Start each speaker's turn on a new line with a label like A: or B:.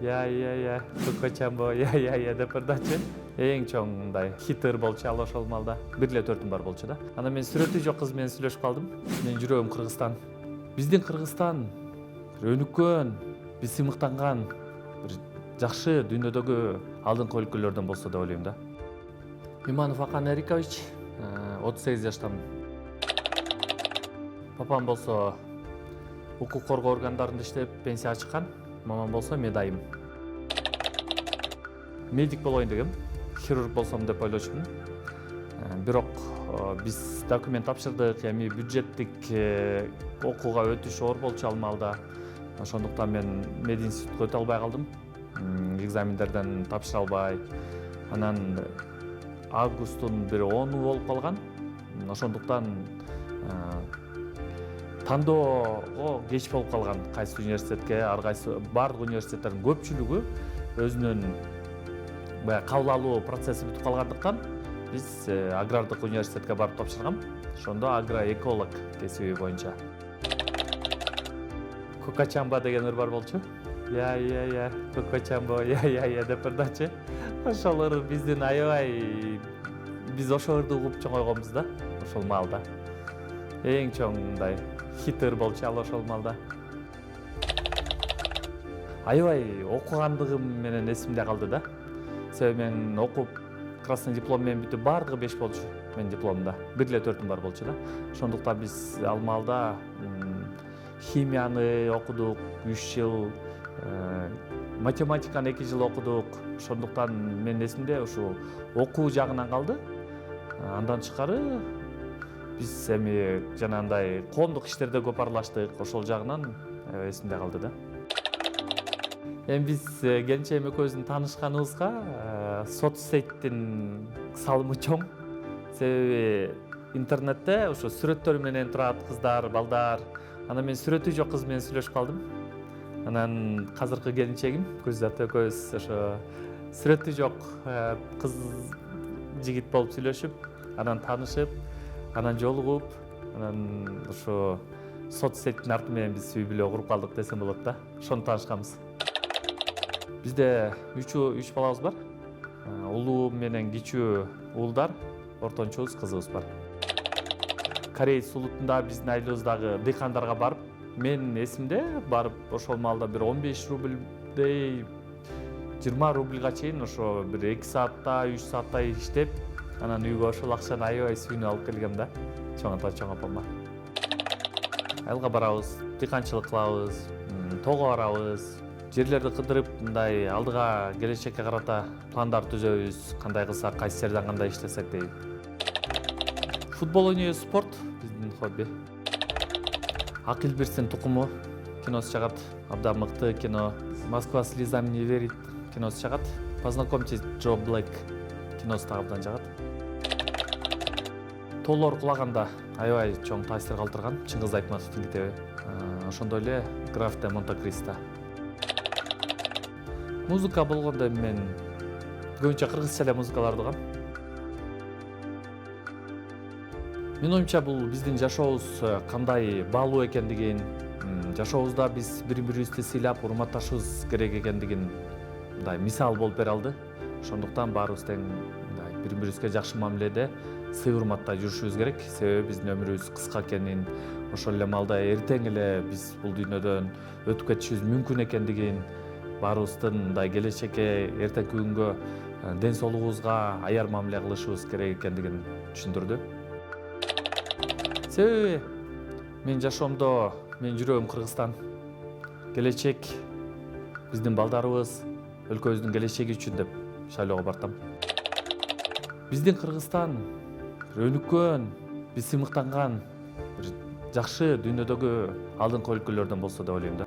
A: Я, көкөчамбо, я деп ырдачы. Эң чоң мындай хитер болчу ал ошол маалда. Бир эле төртүм бар болчу да. Анан мен сүрөтү жок кыз менен сүйлөшүп калдым. Менин жүрөгүм Кыргызстан. Биздин Кыргызстан өнүккөн, биз сыймыктанган бир жакшы дүйнөдөгү алдыңкы өлкөлөрдөн болсо деп ойлойм да. Иманов Акан Эрикович, 38 жаштамын. Папам болсо укук коргоо органдарында иштеп пенсияга чыккан. Мамам болсо медайым. Медик болоюн дегем, хирург болсом деп ойлочумун. Бирок биз документ тапшырдык, эми бюджеттик окууга өтүш оор болчу ал маалда. Ошондуктан мен мединститутка өтө албай калдым. Экзамендерден тапшыра албай. Анан августтун бир 10-у болуп калган. Ошондуктан тандоого кеч болуп калган. Кайсы университетке, ар кайсы бардык университеттердин көпчүлүгү өзүнүн баягы кабыл алуу процесси бүтүп калгандыктан биз агрардык университетке барып тапшыргам. Ошондо агроэколог кесиби боюнча. Көкөчамба деген ыр бар болчу. Я, көкөчамбо, я деп ырдачы. Ошол ыр биздин аябай биз ошол ырды угуп чоңойгонбуз да, ошол маалда. Эң чоң мындай хитер болчу ал ошол маалда. Аябай окугандыгым менен эсимде калды да. Себеби мен окуп красный диплом менен бүтүп бардыгы 5 болчу менин дипломумда. Бир эле төртүм бар болчу да. Ошондуктан биз ал маалда химияны окудук 3 жыл, математиканы 2 жыл окудук. Ошондуктан менин эсимде ушу окуу жагынан калды. Андан тышкары биз эми жанагындай коомдук иштерде көп аралаштык. Ошол жагынан эсимде калды да. Эми биз келинчегим экөөбүздүн таанышканыбызга соцсеттин салымы чоң. Себеби интернетте ошо сүрөттөр менен турат кыздар, балдар. Анан мен сүрөтү жок кыз менен сүйлөшүп калдым. Анан казыркы келинчегим Гүлзат экөөбүз ошо сүрөтү жок кыз жигит болуп сүйлөшүп, анан таанышып, анан жолугуп, анан ошо соцсеттин арты менен биз үй бүлө куруп калдык десем болот да. Ошону таанышканбыз. Бизде 3 балабыз бар. Улуум менен кичүү уулдар, ортончубуз кызыбыз бар. Кореец улутунда биздин айлыбыздагы дыйкандарга барып, мен эсимде барып ошол маалда бир 15 рубльдей 20 рубльга чейин ошо бир 2 саатта, 3 саатта иштеп, анан үйгө ошол акчаны аябай сүйүнүп алып келгем да. Чоң ата, чоң апама. Айылга барабыз, дыйканчылык кылабыз, тоого барабыз. Жерлерди кыдырып, мындай алдыга келечекке карата пландар түзөбүз, кандай кылсак, кайсы жерден кандай иштесек дейт. Футбол ойнойбуз, спорт биздин хобби. Акил Бирсин тукуму киносу чыгат, абдан мыкты кино. Москва слезам не верит киносу чыгат. Познакомьтесь, Джо Блэк киносу да абдан чыгат. Тоолор кулаганда аябай чоң таасир калтырган Чыңгыз Айтматовдун китеби. Ошондой эле Граф де Монте-Кристо. Музыка болгондо мен көбүнчө кыргызча эле музыкаларды угам. Менин оюмча бул биздин жашообуз кандай баалуу экендигин, жашообузда биз бири-бирибизди сыйлап, урматташыбыз керек экендигин мындай мисал болуп бере алды. Ошондуктан баарыбыз тең мындай бири-бирибизге жакшы мамиледе, сый урматта жүрүшүбүз керек. Себеби биздин өмүрүбүз кыска экенин, ошол эле маалда эртең эле биз бул дүйнөдөн өтүп кетишибиз мүмкүн экендигин, баарыбыздын мындай келечекке, эртеңки күнгө, ден соолугубузга аяр мамиле кылышыбыз керек экендигин түшүндүрдү. Себеби менин жашоомдо менин жүрөгүм Кыргызстан. Келечек биздин балдарыбыз, өлкөбүздүн келечеги үчүн деп шайлоого бартам. Биздин Кыргызстан өнүккөн, биз сыймыктанган бир жакшы дүйнөдөгү алдыңкы өлкөлөрдөн болсо деп ойлойм да.